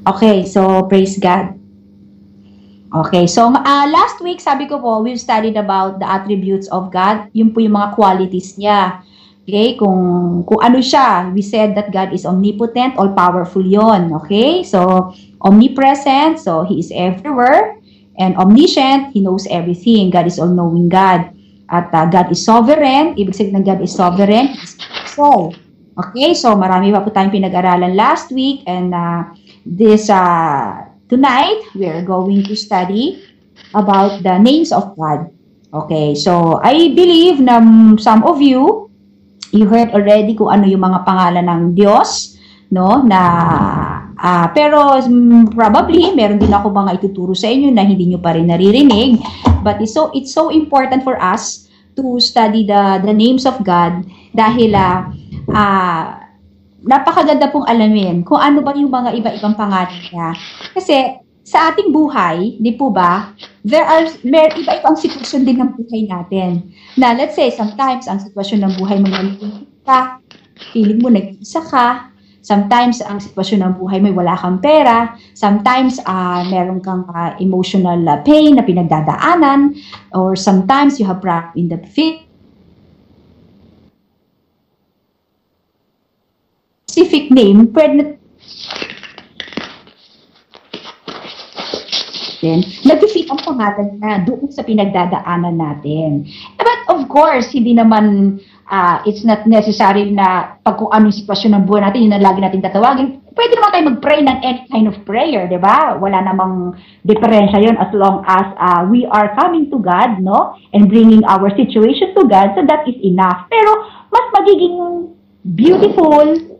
Okay, so praise God. Okay, so last week, sabi ko po, we've studied about the attributes of God. Yun po yung mga qualities niya. Okay, kung ano siya, we said that God is omnipotent, all-powerful yon. Okay, so omnipresent, so He is everywhere. And omniscient, He knows everything. God is all-knowing God. At God is sovereign, ibig sabihin ng God is sovereign, is all. Okay, so marami pa po tayong pinag-aralan last week, and tonight, we are going to study about the names of God. Okay, so I believe na some of you heard already kung ano yung mga pangalan ng Diyos, no? Pero probably meron din ako mga ituturo sa inyo na hindi nyo pa rin naririnig. But it's so important for us to study the names of God dahil napakaganda pong alamin kung ano ba yung mga iba-ibang pangalan niya. Kasi sa ating buhay, di po ba, may iba-ibang sitwasyon din ng buhay natin. Na let's say, sometimes ang sitwasyon ng buhay mo nalilungkot ka, feeling mo nag-iisa ka, sometimes ang sitwasyon ng buhay mo wala kang pera, sometimes meron kang emotional pain na pinagdadaanan, or sometimes you have problem in the specific name, pwede nag-fit ang pangalan na doon sa pinagdadaanan natin. But of course, hindi naman, it's not necessary na pag kung anong sitwasyon ng buhay natin, yun ang lagi natin tatawagin. Pwede naman tayo mag-pray ng any kind of prayer, di ba? Wala namang diferensya yun as long as we are coming to God, no? And bringing our situation to God, so that is enough. Pero mas magiging beautiful,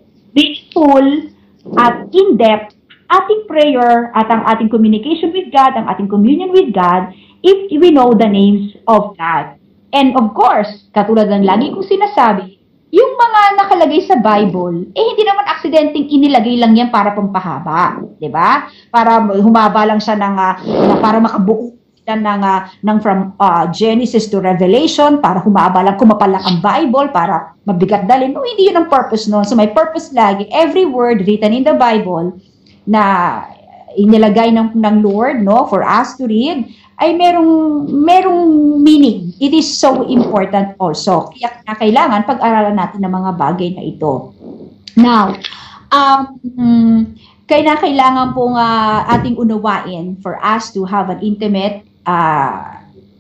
at in-depth ating prayer at ang ating communication with God, ang ating communion with God, if we know the names of God. And of course, katulad ng lagi kong sinasabi, yung mga nakalagay sa Bible, hindi naman aksidenteng inilagay lang yan para pampahaba, di ba? Para humaba lang siya para makabuo ng from Genesis to Revelation, para humaba lang, kumapal lang ang Bible, para mabigat dalhin. No, hindi yun ang purpose nun. So may purpose lagi. Every word written in the Bible na inilagay ng Lord, no, for us to read, ay merong meaning. It is so important also. Kaya kailangan pag-aralan natin ng mga bagay na ito. Now, kailangan pong ating unawain for us to have an intimate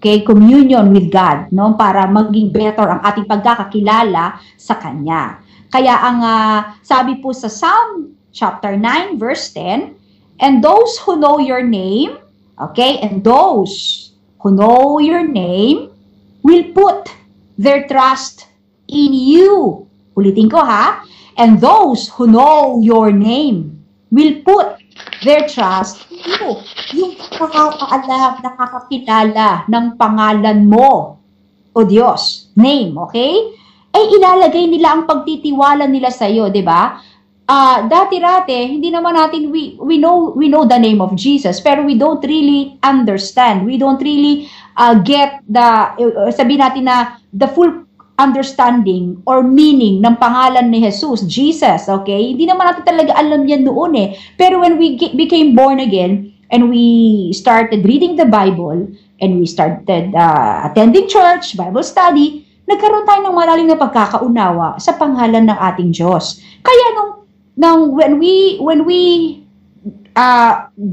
communion with God, no, para maging better ang ating pagkakakilala sa Kanya. Kaya ang sabi po sa Psalm chapter 9 verse 10, and those who know your name, okay, and those who know your name will put their trust in you. Ulitin ko ha, and those who know your name will put their trust in you. Yung nakakaalam, nakakakilala ng pangalan mo, o Diyos, name, okay? Ay ilalagay nila ang pagtitiwala nila sa iyo, di ba? Dati-rate, hindi naman natin, we know the name of Jesus, pero we don't really understand. We don't really get sabihin natin na the full understanding or meaning ng pangalan ni Jesus, Jesus, okay? Hindi naman natin talaga alam yan noon eh. Pero when we became born again, and we started reading the Bible, and we started attending church, Bible study, nagkaroon tayo ng malalim na pagkakaunawa sa pangalan ng ating Diyos. Kaya when we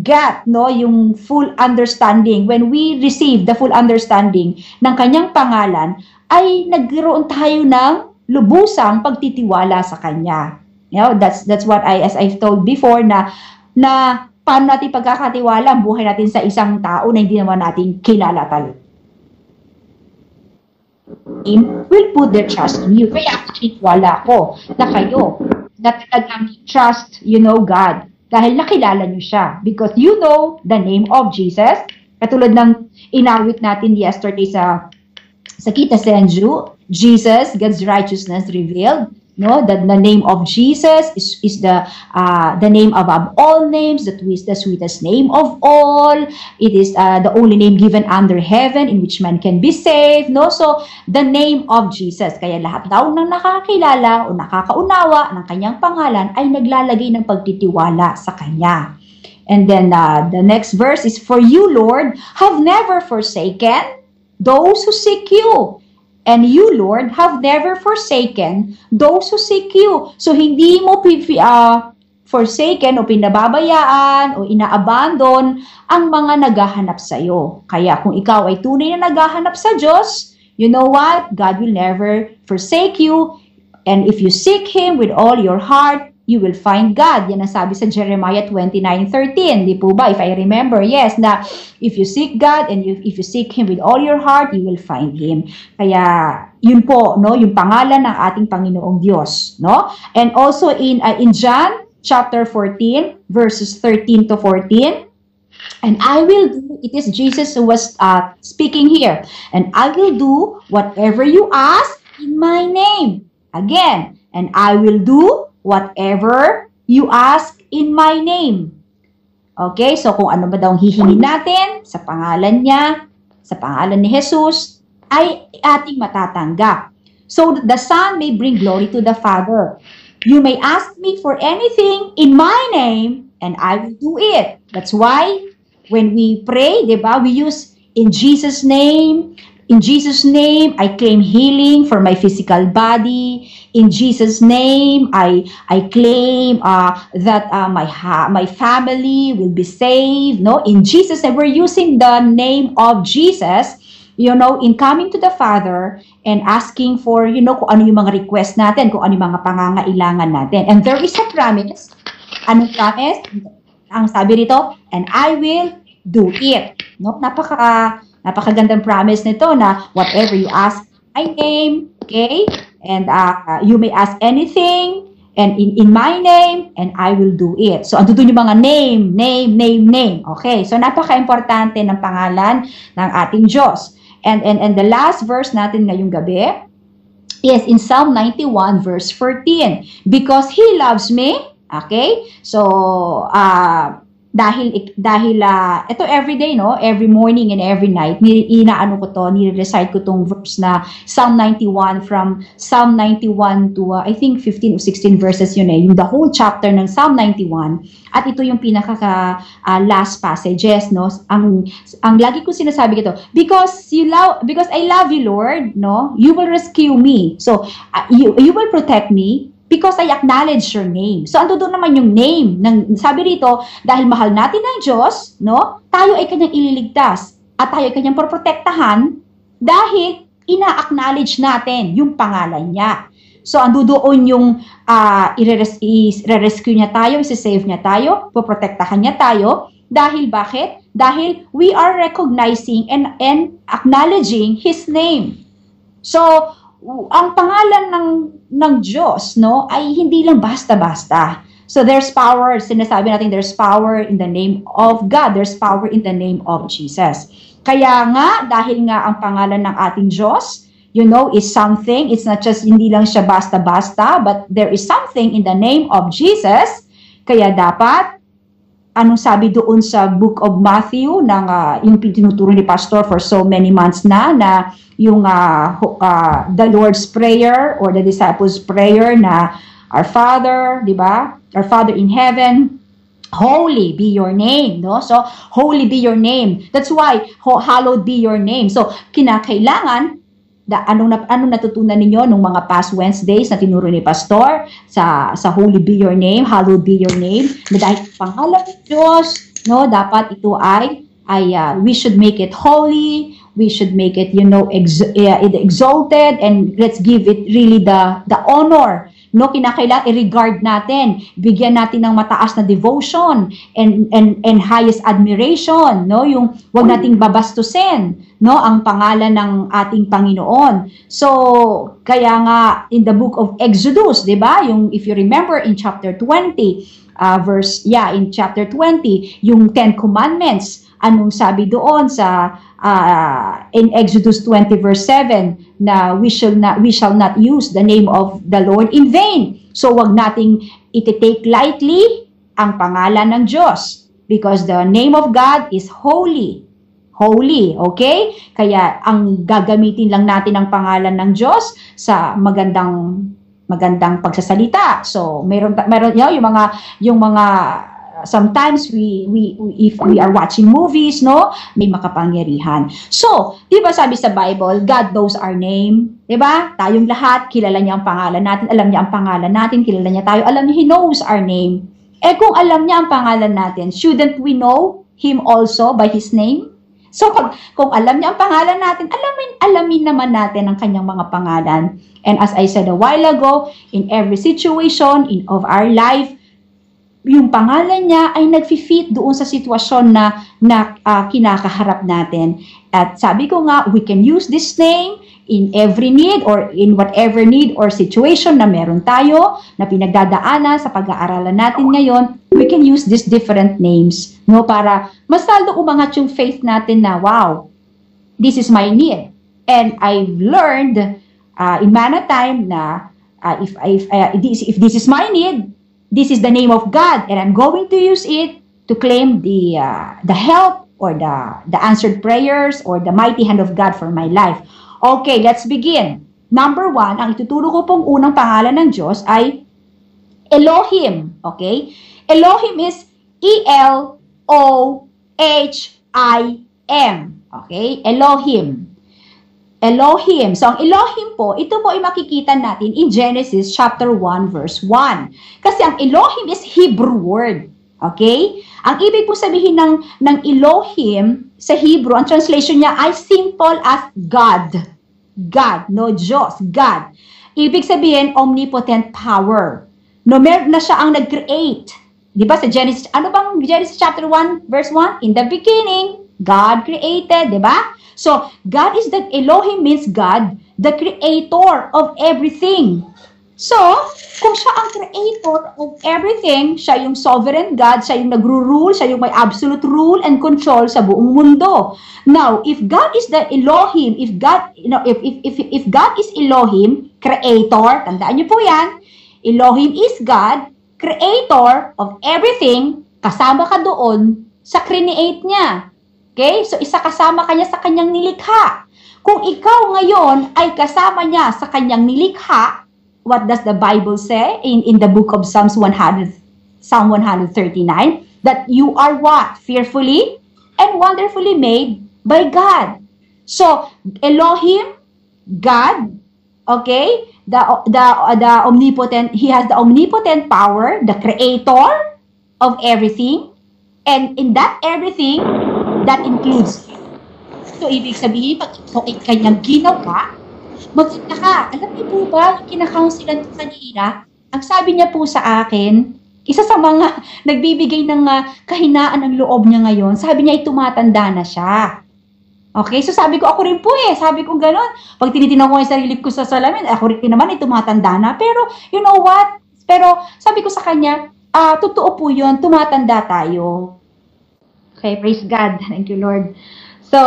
get yung full understanding, when we receive the full understanding ng kanyang pangalan, ay nagkaroon tayo ng lubusang pagtitiwala sa Kanya. You know, that's what as I've told before na paano natin pagkakatiwala ang buhay natin sa isang tao na hindi naman natin kilala talaga. Will put their trust in you. Kaya wala ko na kayo na talagang trust, God. Dahil nakilala niyo siya. Because you know the name of Jesus. Katulad ng inawit natin yesterday sa Kita Senju, Jesus, God's righteousness revealed. No, the name of Jesus is the name above all names, the sweetest name of all. It is the only name given under heaven in which man can be saved. No, so the name of Jesus. Kaya lahat daw ng nakakilala o nakakaunawa ng kanyang pangalan ay naglalagay ng pagtitiwala sa kanya. And then the next verse is, for you, Lord, have never forsaken those who seek you. And you, Lord, have never forsaken those who seek you. So, hindi mo forsaken o pinababayaan o inaabandon ang mga naghahanap sa iyo. Kaya kung ikaw ay tunay na naghahanap sa Diyos, you know what? God will never forsake you. And if you seek Him with all your heart, you will find God. Yan ang sabi sa Jeremiah 29:13. Di po ba? If I remember, yes, na if you seek God and if you seek Him with all your heart, you will find Him. Kaya, yun po, no, yung pangalan ng ating Panginoong Diyos, no? And also in John chapter 14, verses 13 to 14, and I will do, it is Jesus who was speaking here, and I will do whatever you ask in my name. Again, and I will do whatever you ask in my name. Okay, so kung ano ba daw hihingin natin sa pangalan niya, sa pangalan ni Jesus, ay ating matatanggap. So the Son may bring glory to the Father. You may ask me for anything in my name, and I will do it. That's why when we pray, diba, we use in Jesus' name. In Jesus' name, I claim healing for my physical body. In Jesus' name, I claim that my family will be saved. No, in Jesus' name, we're using the name of Jesus, you know, in coming to the Father and asking for, you know, kung ano yung mga request natin, kung ano yung mga pangangailangan natin. And there is a promise. Anong promise? Ang sabi rito, and I will do it. No, napakagandang promise nito na whatever you ask my name, okay? And you may ask anything and in my name, and I will do it. So, ando dun yung mga name. Okay, so napaka-importante ng pangalan ng ating Diyos. And the last verse natin ngayong gabi is in Psalm 91 verse 14. Because He loves me, okay? So, dahil ito every day, no, every morning and every night, nire-recite ko tong verse na Psalm 91, from Psalm 91 to I think 15 or 16 verses yun yung the whole chapter ng Psalm 91. At ito yung last passages, no. Ang lagi ko sinasabi ito, because I love you, Lord, no, you will rescue me. So you will protect me because I acknowledge your name. So, ando doon naman yung name. Sabi rito, dahil mahal natin ang Diyos, no, tayo ay kanyang ililigtas. At tayo ay kanyang protektahan dahil ina-acknowledge natin yung pangalan niya. So, ando doon yung i-rescue niya tayo, isi-save niya tayo, poprotektahan niya tayo. Dahil bakit? Dahil we are recognizing and acknowledging His name. So, ang pangalan ng Diyos, no, ay hindi lang basta-basta. So there's power, sinasabi natin there's power in the name of God, there's power in the name of Jesus. Kaya nga, dahil nga ang pangalan ng ating Diyos, you know, is something, it's not just hindi lang siya basta-basta, but there is something in the name of Jesus. Kaya dapat, anong sabi doon sa book of Matthew, yung tinuturo ni Pastor for so many months na yung the Lord's Prayer or the Disciples' Prayer na Our Father, di ba? Our Father in heaven, holy be your name, no? So, holy be your name. That's why, hallowed be your name. So, kinakailangan, anong natutunan ninyo nung mga past Wednesdays na tinuro ni Pastor sa holy be your name, hallowed be your name, na dahil pangalan ng Diyos, no, dapat ito ay we should make it holy, we should make it, you know, exalted, and let's give it really the honor, no, kinakailangan i-regard natin, bigyan natin ng mataas na devotion and highest admiration, no, yung wag nating babastusin, no, ang pangalan ng ating Panginoon. So, kaya nga in the book of Exodus, 'di ba? Yung if you remember in chapter 20, in chapter 20, yung 10 commandments, anong sabi doon sa in Exodus 20 verse 7 na we shall not use the name of the Lord in vain. So wag nating iti-take lightly ang pangalan ng Diyos because the name of God is holy. Holy, okay? Kaya ang gagamitin lang natin ang pangalan ng Diyos sa magandang pagsasalita. So meron yung mga sometimes if we are watching movies, no, may makapangyarihan. So, di ba sabi sa Bible, God knows our name, di ba? Tayong lahat, kilala niya ang pangalan natin, alam niya ang pangalan natin, kilala niya tayo, alam niya, He knows our name. Eh kung alam niya ang pangalan natin, shouldn't we know Him also by His name? So, kung alam niya ang pangalan natin, alamin naman natin ang kanyang mga pangalan. And as I said a while ago, in every situation of our life, yung pangalan niya ay nag-fit doon sa sitwasyon na kinakaharap natin. At sabi ko nga, we can use this name in every need or in whatever need or situation na meron tayo, na pinagdadaanan sa pag-aaralan natin ngayon, we can use these different names, no, para mas lalo umangat yung faith natin na, wow, this is my need. And I've learned in Mana Time na if this is my need, this is the name of God, and I'm going to use it to claim the help or the answered prayers or the mighty hand of God for my life. Okay, let's begin. Number 1, ang ituturo ko pong unang pangalan ng Diyos ay Elohim. Okay? Elohim is E-L-O-H-I-M. Okay? Elohim. Elohim. So, ang Elohim po, ito po ay makikita natin in Genesis chapter 1, verse 1. Kasi ang Elohim is Hebrew word. Okay? Ang ibig po sabihin ng Elohim sa Hebrew, ang translation niya ay simple as God. God, no Diyos, God. Ibig sabihin, omnipotent power. No, meron na siya ang nag-create. Di ba sa Genesis, ano bang Genesis chapter 1, verse 1? In the beginning, God created, di ba? So, God is the, Elohim means God, the creator of everything. So, kung siya ang creator of everything, siya yung sovereign God, siya yung nagro-rule, siya yung may absolute rule and control sa buong mundo. Now, if God is the Elohim, if God is Elohim, creator, tandaan niyo po yan, Elohim is God, creator of everything, kasama ka doon sa create niya. Okay? So, isa kasama kanya sa kanyang nilikha. Kung ikaw ngayon ay kasama niya sa kanyang nilikha, what does the Bible say in the book of Psalm 139? That you are what? Fearfully and wonderfully made by God. So, Elohim, God, okay? The omnipotent, He has the omnipotent power, the creator of everything. And in that everything, that includes. So, ibig sabihin, pag ito ay kanyang ginawa, maganda ka. Alam niyo po ba, yung kinakaunsilan ko kanina, ang sabi niya po sa akin, isa sa mga nagbibigay ng kahinaan ng loob niya ngayon, sabi niya ay tumatanda na siya. Okay? So, sabi ko, ako rin po sabi ko gano'n. Pag tinitinaw ko yung sarili ko sa salamin, ako rin naman ay tumatanda na. Pero, you know what? Pero, sabi ko sa kanya, totoo po yun, tumatanda tayo. Okay, praise God. Thank you, Lord. So,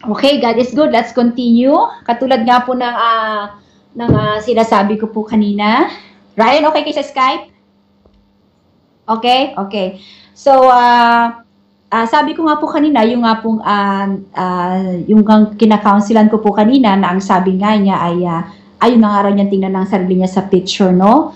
okay, God is good. Let's continue. Katulad nga po ng sinasabi ko po kanina. Ryan, okay kayo sa Skype? Okay? Okay. So, sabi ko nga po kanina, yung nga pong yung kinakaunsilan ko po kanina na ang sabi nga niya ay ayun na nga raw niyang tingnan ng sarili niya sa picture, no?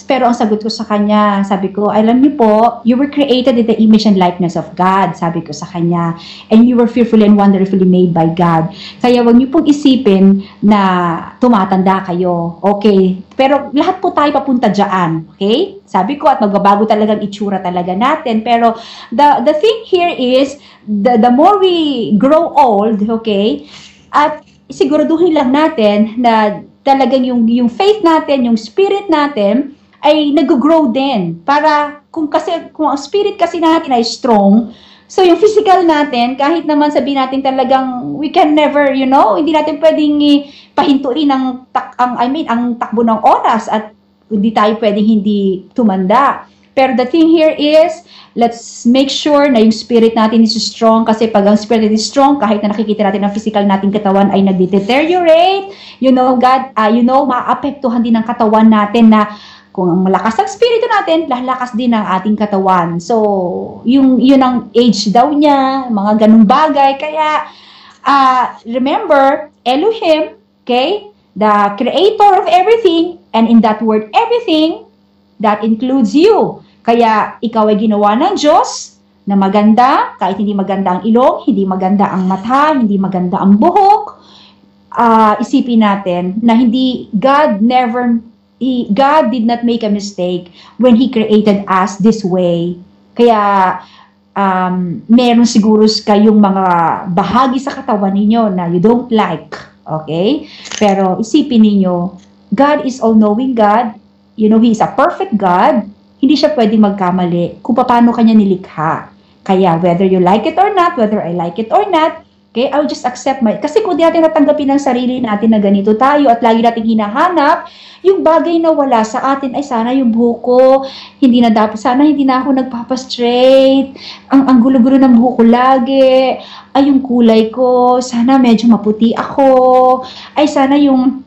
Pero ang sagot ko sa kanya, sabi ko, alam niyo po, you were created in the image and likeness of God, sabi ko sa kanya. And you were fearfully and wonderfully made by God. Kaya wag niyo pong isipin na tumatanda kayo. Okay? Pero lahat po tayo papunta dyan. Okay? Sabi ko, at magbabago talagang itsura talaga natin. Pero the thing here is, the more we grow old, okay, at siguraduhin lang natin na talagang yung faith natin, yung spirit natin, ay nag-grow din. Para, kung ang spirit kasi natin ay strong, so yung physical natin, kahit naman sabihin natin talagang, we can never, you know, hindi natin pwedeng pahintuin ang takbo ng oras at hindi tayo pwedeng hindi tumanda. Pero the thing here is, let's make sure na yung spirit natin is strong kasi pag ang spirit is strong, kahit na nakikita natin ang physical nating katawan ay nag-deteriorate, you know, maapektuhan din ang katawan natin na kung malakas ang spirito natin, lalakas din ang ating katawan. So, yun ang age daw niya, mga ganung bagay. Kaya, remember, Elohim, okay, the creator of everything, and in that word, everything, That includes you. Kaya ikaw ay ginawa ng Diyos na maganda, kahit hindi maganda ang ilong, hindi maganda ang mata, hindi maganda ang buhok. Isipin natin na God did not make a mistake when He created us this way. Kaya meron siguro kayong mga bahagi sa katawan ninyo na you don't like. Okay? Pero isipin ninyo, God is all-knowing God. You know, He is a perfect God. Hindi siya pwedeng magkamali kung paano kanya nilikha. Kaya whether you like it or not, whether I like it or not, okay, I'll just accept kasi kung di natin natanggapin ang sarili natin na ganito tayo at lagi natin hinahanap, yung bagay na wala sa atin ay sana yung buhok ko, sana hindi na ako nagpapastraight, ang gulo-gulo ng buhok ko lagi, ay yung kulay ko, sana medyo maputi ako, ay sana yung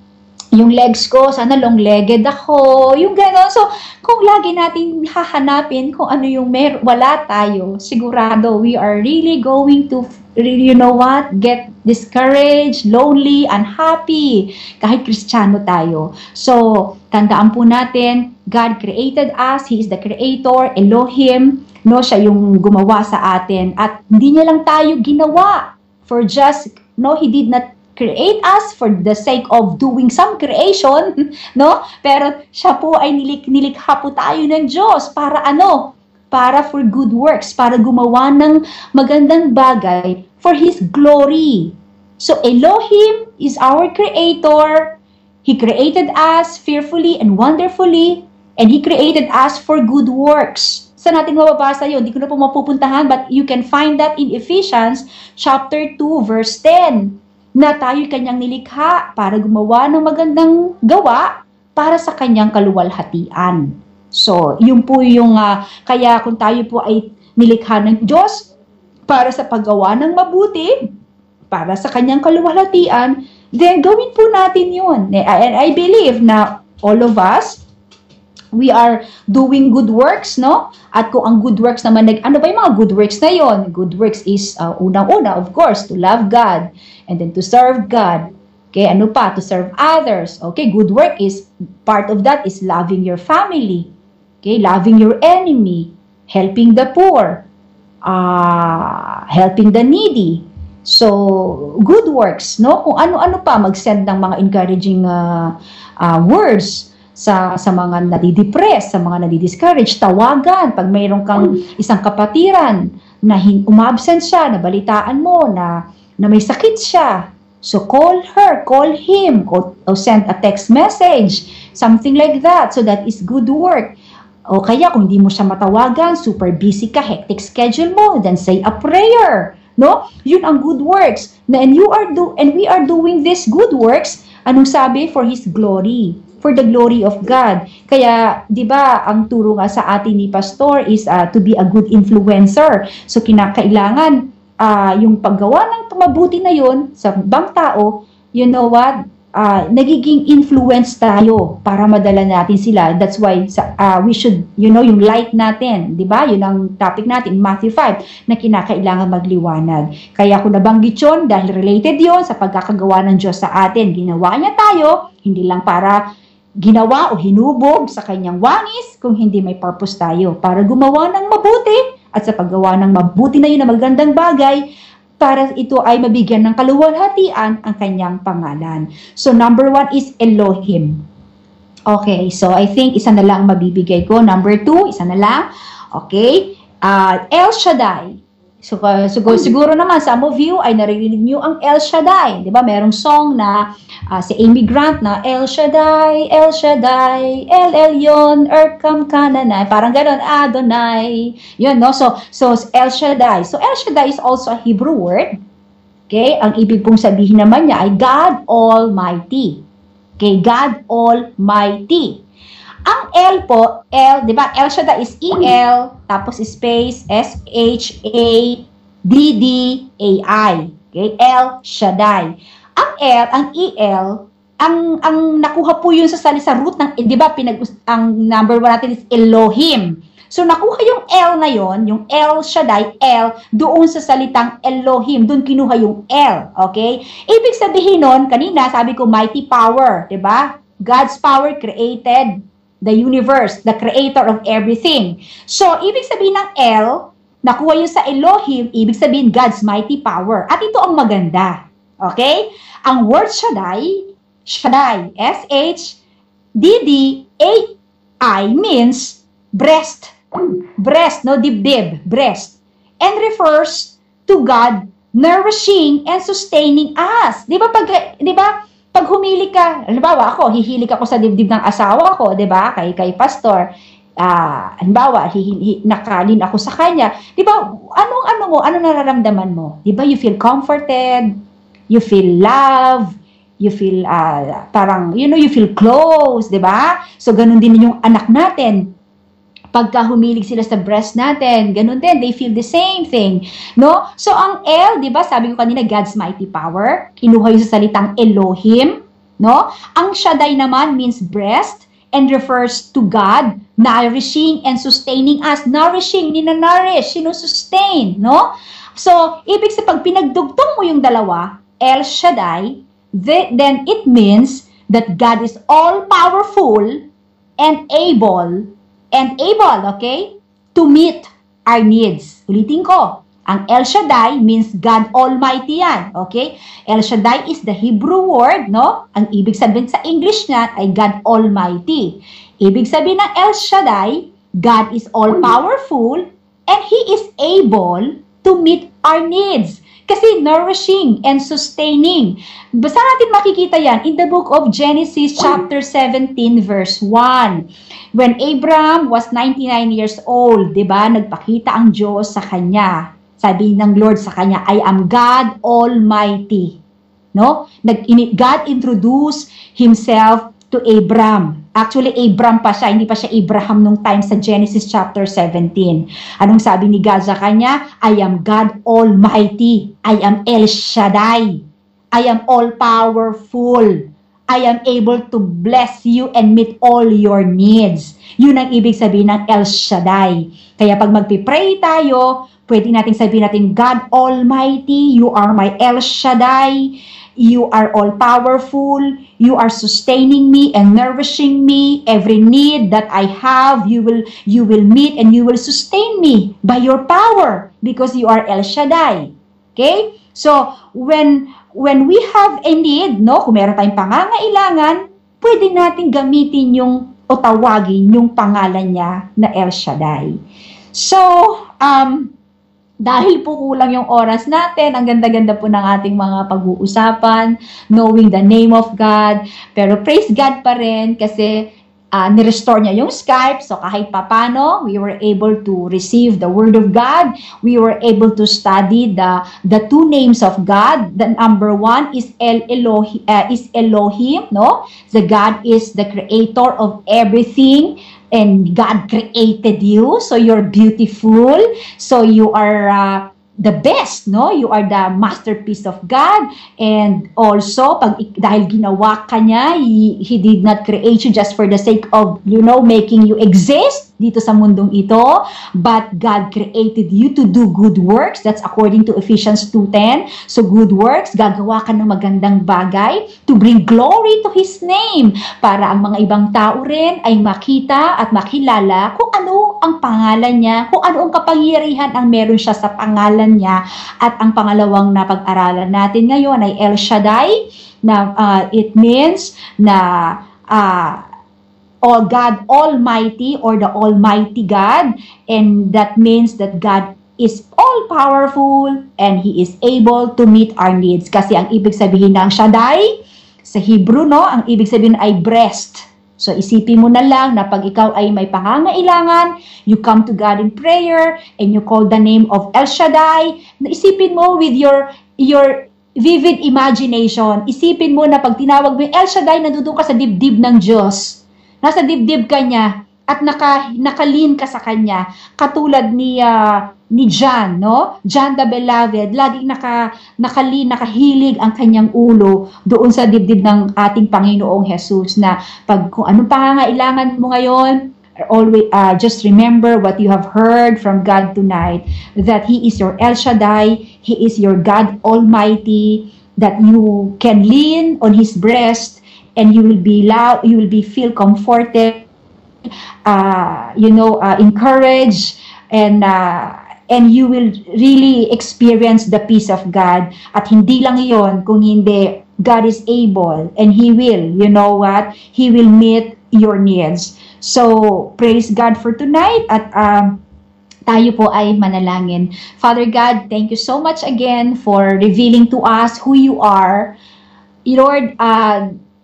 legs ko, sana long-legged ako, yung gano'n. So, kung lagi natin hahanapin kung ano yung wala tayo, sigurado, we are really going to, you know what, get discouraged, lonely, unhappy, kahit Kristiyano tayo. So, tandaan po natin, God created us, He is the Creator, Elohim, no, siya yung gumawa sa atin, at hindi niya lang tayo ginawa for just, no, He did not create us for the sake of doing some creation, no? Pero siya po ay nilikha po tayo ng Diyos para ano? Para for good works, para gumawa ng magandang bagay for His glory. So Elohim is our Creator. He created us fearfully and wonderfully, and He created us for good works. Saan natin mababasa yun? Hindi ko na po mapupuntahan, but you can find that in Ephesians chapter 2, verse 10. Na tayo kanyang nilikha para gumawa ng magandang gawa para sa kanyang kaluwalhatian. So, yun po yung, kaya kung tayo po ay nilikha ng Diyos para sa paggawa ng mabuti, para sa kanyang kaluwalhatian, then gawin po natin yun. And I believe na all of us, we are doing good works, no? At kung ang good works naman, ano ba yung mga good works na yon? Good works is, unang-una, of course, to love God, and then to serve God. Okay, ano pa? To serve others. Okay, good work is, part of that is loving your family. Okay, loving your enemy, helping the poor, helping the needy. So, good works, no? Kung ano-ano pa, mag-send ng mga encouraging words, sa mga nadidepress, sa mga nadidiscourage, tawagan. Pag mayroon kang isang kapatiran na umabsent siya, nabalitaan mo na may sakit siya. So call her, call him, or send a text message, something like that. So that is good work. O kaya kung hindi mo siya matawagan, super busy ka, hectic schedule mo, then say a prayer. No? Yun ang good works. And we are doing these good works, anong sabi? For His glory. For the glory of God. Kaya, di ba, ang turo nga sa atin ni Pastor is to be a good influencer. So, kinakailangan yung paggawa ng mabuti na yun sa ibang tao, you know what, nagiging influence tayo para madala natin sila. That's why we should, you know, yung light natin, di ba? Yun ang topic natin, Matthew 5, na kinakailangan magliwanag. Kaya kung nabanggit yun, dahil related yun sa pagkakagawa ng Diyos sa atin, ginawa niya tayo, hindi lang para ginawa o hinubog sa kanyang wangis, kung hindi may purpose tayo para gumawa ng mabuti, at sa paggawa ng mabuti na yun na magandang bagay, para ito ay mabigyan ng kaluwalhatian ang kanyang pangalan. So, number 1 is Elohim. Okay, so I think isa na lang mabibigay ko. Number 2, isa na lang. Okay, El Shaddai. So, siguro naman, some of you ay naririnig nyo ang El Shaddai. Diba? Merong song na si Amy Grant na El Shaddai, El Shaddai, El Elyon, Erkam Kananay. Parang ganon, Adonai. Yun, no? So El Shaddai. So, El Shaddai is also a Hebrew word. Okay? Ang ibig pong sabihin naman niya ay God Almighty. Okay? God Almighty. Ang El po, di ba? El Shaddai is E-L, tapos space, S-H-A-D-D-A-I. Okay? El Shaddai. Ang E-L, ang nakuha po yun sa root ng, di ba, ang number 1 natin is Elohim. So, nakuha yung L na yon, yung El Shaddai, El, doon sa salitang Elohim. Doon kinuha yung L. Okay? Ibig sabihin nun, kanina, sabi ko, mighty power. Di ba? God's power created the universe, the creator of everything. So, ibig sabihin ng L, nakuha yun sa Elohim, ibig sabihin God's mighty power. At ito ang maganda. Okay? Ang word Shaddai, S-H-D-D-A-I means breast. Breast, no? Dibdib, breast. And refers to God nourishing and sustaining us. Di ba pag humili ka, halimbawa ako, hihilig ako sa dibdib ng asawa ko, di ba? Kay pastor, halimbawa, nakalin ako sa kanya. Di ba, ano nararamdaman mo? Di ba, you feel comforted, you feel love, you feel, parang, you feel close, di ba? So, ganun din yung anak natin. Pagka humilig sila sa breast natin, ganun din, they feel the same thing, no? So, ang L, di ba, sabi ko kanina, God's mighty power, kinuha yung sa salitang Elohim, no? Ang Shaddai naman means breast, and refers to God, nourishing and sustaining us. Nourishing, ninanourish, sinusustain, no? So, ibig sabihin, pag pinagdugtong mo yung dalawa, El Shaddai, then it means that God is all-powerful and able, okay, to meet our needs. Ulitin ko, ang El Shaddai means God Almighty yan, okay? El Shaddai is the Hebrew word, no? Ang ibig sabihin sa English niya ay God Almighty. Ibig sabihin ng El Shaddai, God is all-powerful and He is able to meet our needs. Kasi nourishing and sustaining. Basta natin makikita yan in the book of Genesis chapter 17 verse 1. When Abraham was 99 years old, di ba, nagpakita ang Diyos sa kanya. Sabi ng Lord sa kanya, I am God Almighty. No? God introduced Himself to Abraham. Actually, Abraham pa siya, hindi pa siya Abraham nung time sa Genesis chapter 17. Anong sabi ni God sa kanya? I am God Almighty. I am El Shaddai. I am all-powerful. I am able to bless you and meet all your needs. Yun ang ibig sabihin ng El Shaddai. Kaya pag magpipray tayo, pwede natin sabihin natin, God Almighty, you are my El Shaddai. You are all-powerful. You are sustaining me and nourishing me. Every need that I have, you will meet and you will sustain me by your power because you are El Shaddai. Okay? So, when we have a need, no, kung meron tayong pangangailangan, pwede natin gamitin o tawagin yung pangalan niya na El Shaddai. So, dahil po kulang yung oras natin, ang ganda-ganda po ng ating mga pag-uusapan, knowing the name of God, pero praise God pa rin kasi nirestore niya yung Skype, so kahit papano, we were able to receive the Word of God, we were able to study the two names of God. The number one is Elohim, no? The God is the creator of everything, and God created you, so you're beautiful, so you are the best, no? You are the masterpiece of God, and also, dahil ginawa ka niya, He did not create you just for the sake of, making you exist dito sa mundong ito, but God created you to do good works. That's according to Ephesians 2:10. So good works, gagawa ka ng magandang bagay to bring glory to His name, para ang mga ibang tao rin ay makita at makilala kung ano ang pangalan niya, kung ano ang kapangyarihan ang meron siya sa pangalan niya. At ang pangalawang na pag-aralan natin ngayon ay El Shaddai, na it means na God Almighty or the Almighty God, and that means that God is all-powerful and He is able to meet our needs. Kasi ang ibig sabihin ng Shaddai sa Hebrew, no, ang ibig sabihin ay breast. So isipin mo na lang na pag ikaw ay may pangangailangan, you come to God in prayer and you call the name of El Shaddai. Isipin mo with your vivid imagination. Isipin mo na pag tinawag mo yung El Shaddai, nandun ka sa dibdib ng Diyos. Nasa dibdib ka niya at nakalin ka sa kanya. Katulad ni John, no? John the Beloved, laging nakahilig ang kanyang ulo doon sa dibdib ng ating Panginoong Jesus, na kung anong pangangailangan mo ngayon, always just remember what you have heard from God tonight, that He is your El Shaddai, He is your God Almighty, that you can lean on His breast and you will be feel comforted encourage, and you will really experience the peace of God. At hindi lang iyon, kung hindi, God is able, and He will, you know what? He will meet your needs. So, praise God for tonight, at tayo po ay manalangin. Father God, thank you so much again for revealing to us who you are. Lord,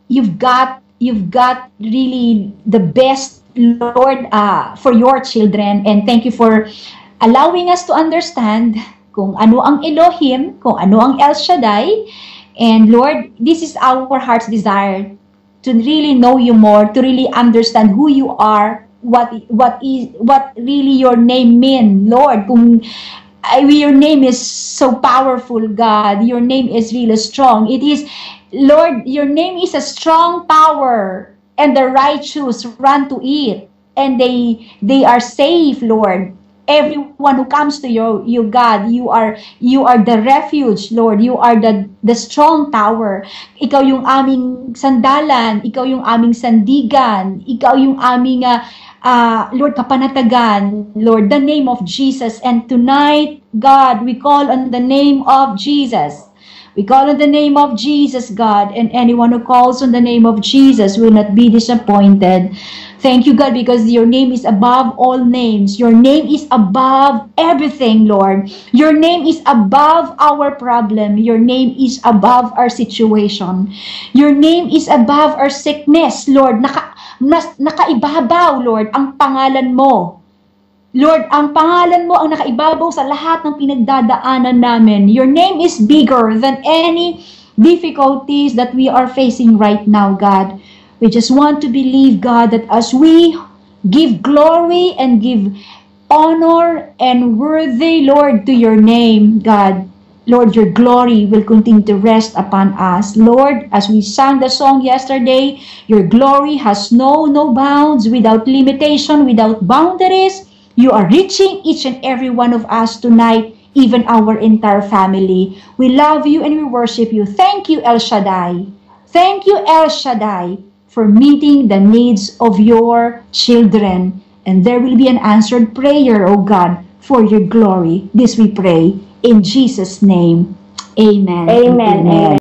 you've got really the best, Lord, for your children, and thank you for allowing us to understand kung ano ang Elohim, kung ano ang El Shaddai. And Lord, this is our heart's desire to really know you more, to really understand who you are, what really your name mean, Lord. Kung your name is so powerful, God, your name is really strong. It is, Lord, your name is a strong tower, and the righteous run to it, and they are safe, Lord. Everyone who comes to you, God, you are the refuge, Lord. You are the strong tower. Ikaw yung aming sandalan, ikaw yung aming sandigan, ikaw yung aming Lord, kapanatagan, Lord, the name of Jesus. And tonight, God, we call on the name of Jesus. We call on the name of Jesus, God, and anyone who calls on the name of Jesus will not be disappointed. Thank you, God, because your name is above all names. Your name is above everything, Lord. Your name is above our problem. Your name is above our situation. Your name is above our sickness, Lord. Nakaibabaw, Lord, ang pangalan mo. Lord, ang pangalan mo ang nakaibabaw sa lahat ng pinagdadaanan namin. Your name is bigger than any difficulties that we are facing right now, God. We just want to believe, God, that as we give glory and give honor and worthy, Lord, to your name, God, Lord, your glory will continue to rest upon us. Lord, as we sang the song yesterday, your glory has no bounds, without limitation, without boundaries. You are reaching each and every one of us tonight, even our entire family. We love you and we worship you. Thank you, El Shaddai. Thank you, El Shaddai, for meeting the needs of your children. And there will be an answered prayer, O God, for your glory. This we pray in Jesus' name. Amen. Amen. Amen.